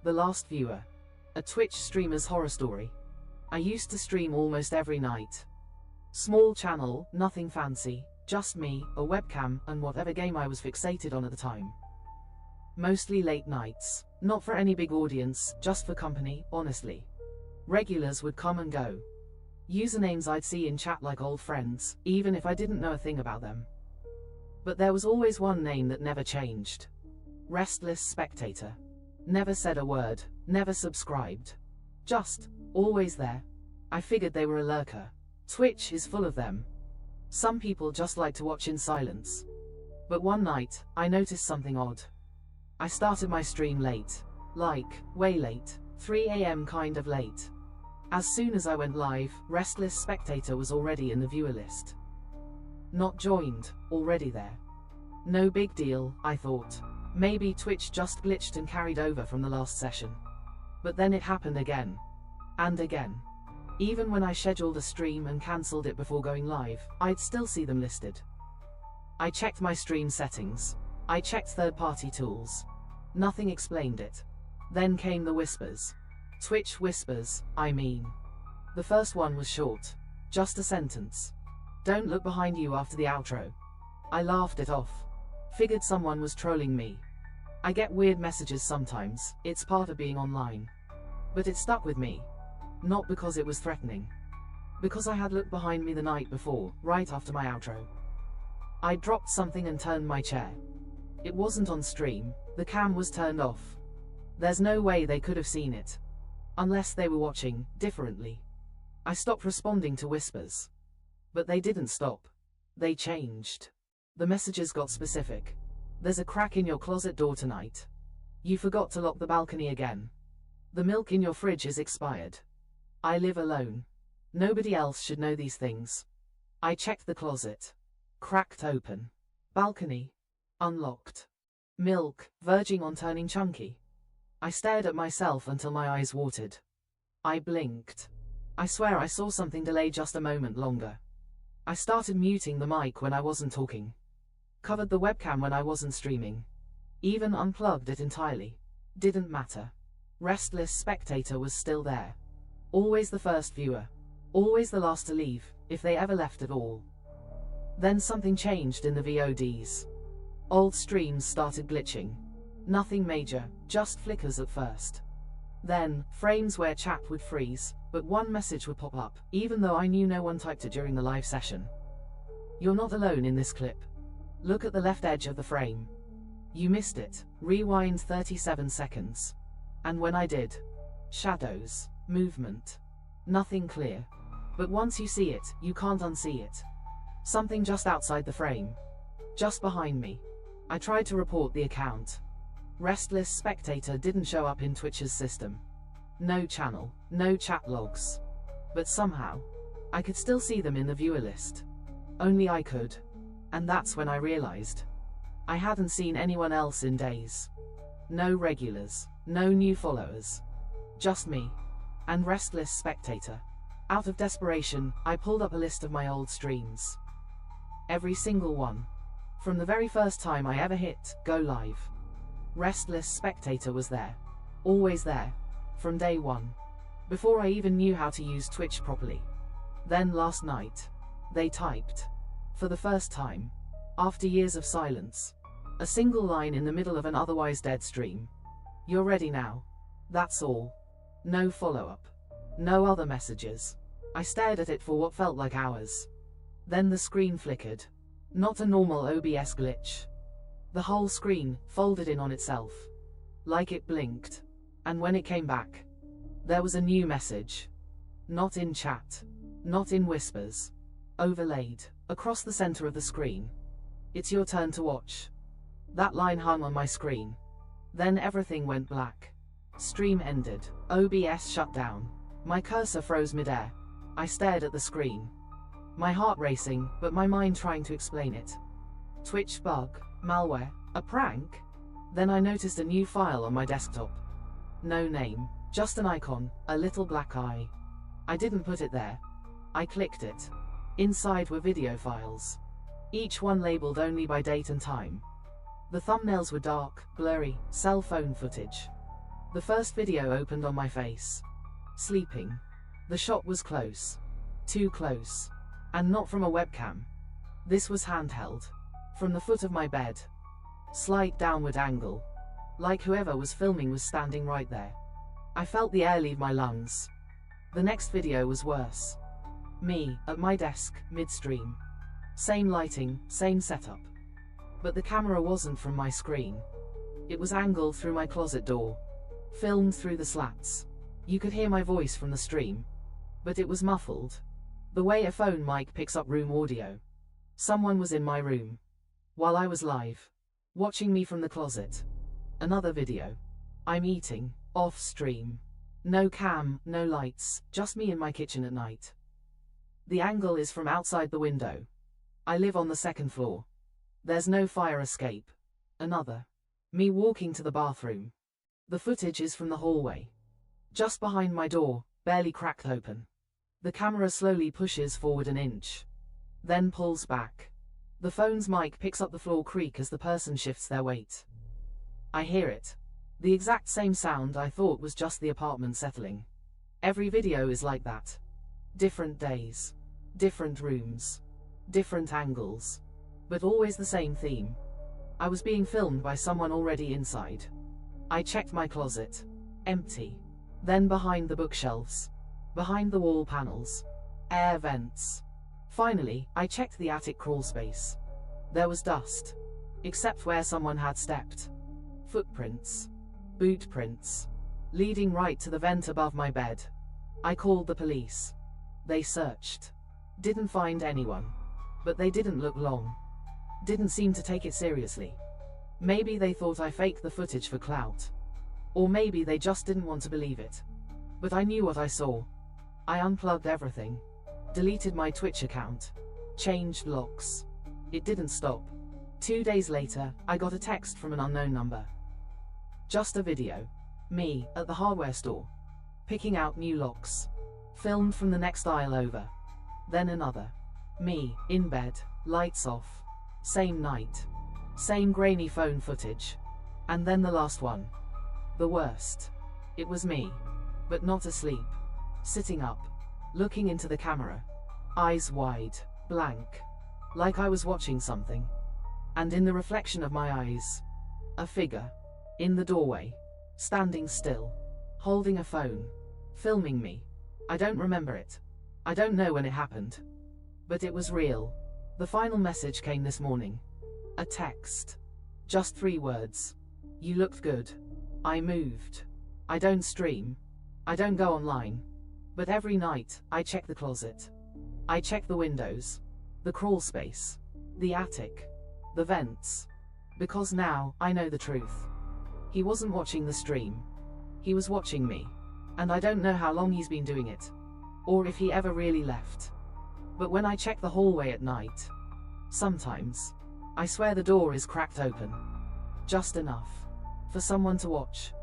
The Last Viewer. A Twitch streamer's horror story. I used to stream almost every night. Small channel, nothing fancy, just me, a webcam, and whatever game I was fixated on at the time. Mostly late nights. Not for any big audience, just for company, honestly. Regulars would come and go. Usernames I'd see in chat like old friends, even if I didn't know a thing about them. But there was always one name that never changed. Restless Spectator. Never said a word, never subscribed. Just, always there. I figured they were a lurker. Twitch is full of them. Some people just like to watch in silence. But one night, I noticed something odd. I started my stream late. Like, way late. 3 AM kind of late. As soon as I went live, Restless Spectator was already in the viewer list. Not joined, already there. No big deal, I thought. Maybe Twitch just glitched and carried over from the last session. But then it happened again. And again. Even when I scheduled a stream and cancelled it before going live, I'd still see them listed. I checked my stream settings. I checked third-party tools. Nothing explained it. Then came the whispers. Twitch whispers, I mean. The first one was short. Just a sentence. Don't look behind you after the outro. I laughed it off. Figured someone was trolling me. I get weird messages sometimes, it's part of being online. But it stuck with me. Not because it was threatening. Because I had looked behind me the night before, right after my outro. I dropped something and turned my chair. It wasn't on stream, the cam was turned off. There's no way they could have seen it. Unless they were watching, differently. I stopped responding to whispers. But they didn't stop. They changed. The messages got specific. There's a crack in your closet door tonight. You forgot to lock the balcony again. The milk in your fridge is expired. I live alone. Nobody else should know these things. I checked the closet. Cracked open. Balcony. Unlocked. Milk, verging on turning chunky. I stared at myself until my eyes watered. I blinked. I swear I saw something delay just a moment longer. I started muting the mic when I wasn't talking. Covered the webcam when I wasn't streaming. Even unplugged it entirely. Didn't matter. Restless Spectator was still there. Always the first viewer. Always the last to leave, if they ever left at all. Then something changed in the VODs. Old streams started glitching. Nothing major, just flickers at first. Then, frames where chat would freeze, but one message would pop up, even though I knew no one typed it during the live session. You're not alone in this clip. Look at the left edge of the frame. You missed it. Rewind 37 seconds. And when I did, shadows, movement. Nothing clear. But once you see it, you can't unsee it. Something just outside the frame. Just behind me. I tried to report the account. Restless Spectator didn't show up in Twitch's system. No channel, no chat logs. But somehow, I could still see them in the viewer list. Only I could. And that's when I realized. I hadn't seen anyone else in days. No regulars, no new followers. Just me. And Restless Spectator. Out of desperation, I pulled up a list of my old streams. Every single one. From the very first time I ever hit go live. Restless Spectator was there. Always there. From day one. Before I even knew how to use Twitch properly. Then last night. They typed. For the first time. After years of silence. A single line in the middle of an otherwise dead stream. You're ready now. That's all. No follow-up. No other messages. I stared at it for what felt like hours. Then the screen flickered. Not a normal OBS glitch. The whole screen folded in on itself. Like it blinked. And when it came back, there was a new message. Not in chat. Not in whispers. Overlaid, across the center of the screen. It's your turn to watch. That line hung on my screen. Then everything went black. Stream ended. OBS shut down. My cursor froze midair. I stared at the screen. My heart racing, but my mind trying to explain it. Twitch bug, malware, a prank? Then I noticed a new file on my desktop. No name, just an icon, a little black eye. I didn't put it there. I clicked it. Inside were video files. Each one labeled only by date and time. The thumbnails were dark, blurry, cell phone footage. The first video opened on my face. Sleeping. The shot was close. Too close. And not from a webcam. This was handheld. From the foot of my bed. Slight downward angle. Like whoever was filming was standing right there. I felt the air leave my lungs. The next video was worse. Me, at my desk, midstream. Same lighting, same setup. But the camera wasn't from my screen. It was angled through my closet door. Filmed through the slats. You could hear my voice from the stream. But it was muffled. The way a phone mic picks up room audio. Someone was in my room. While I was live. Watching me from the closet. Another video. I'm eating. Off stream. No cam, no lights, just me in my kitchen at night. The angle is from outside the window. I live on the second floor. There's no fire escape. Another. Me walking to the bathroom. The footage is from the hallway. Just behind my door, barely cracked open. The camera slowly pushes forward an inch. Then pulls back. The phone's mic picks up the floor creak as the person shifts their weight. I hear it. The exact same sound I thought was just the apartment settling. Every video is like that. Different days. Different rooms. Different angles. But always the same theme. I was being filmed by someone already inside. I checked my closet. Empty. Then behind the bookshelves. Behind the wall panels. Air vents. Finally, I checked the attic crawl space. There was dust. Except where someone had stepped. Footprints. Boot prints. Leading right to the vent above my bed. I called the police. They searched. Didn't find anyone. But they didn't look long. Didn't seem to take it seriously. Maybe they thought I faked the footage for clout. Or maybe they just didn't want to believe it. But I knew what I saw. I unplugged everything. Deleted my Twitch account. Changed locks. It didn't stop. 2 days later, I got a text from an unknown number. Just a video. Me, at the hardware store. Picking out new locks. Filmed from the next aisle over. Then another. Me, in bed, lights off. Same night. Same grainy phone footage. And then the last one. The worst. It was me. But not asleep. Sitting up. Looking into the camera. Eyes wide. Blank. Like I was watching something. And in the reflection of my eyes. A figure. In the doorway. Standing still. Holding a phone. Filming me. I don't remember it. I don't know when it happened. But it was real. The final message came this morning. A text. Just 3 words. You looked good. I moved. I don't stream. I don't go online. But every night, I check the closet. I check the windows. The crawl space. The attic. The vents. Because now, I know the truth. He wasn't watching the stream. He was watching me. And I don't know how long he's been doing it. Or if he ever really left. But when I check the hallway at night, sometimes, I swear the door is cracked open. Just enough. For someone to watch.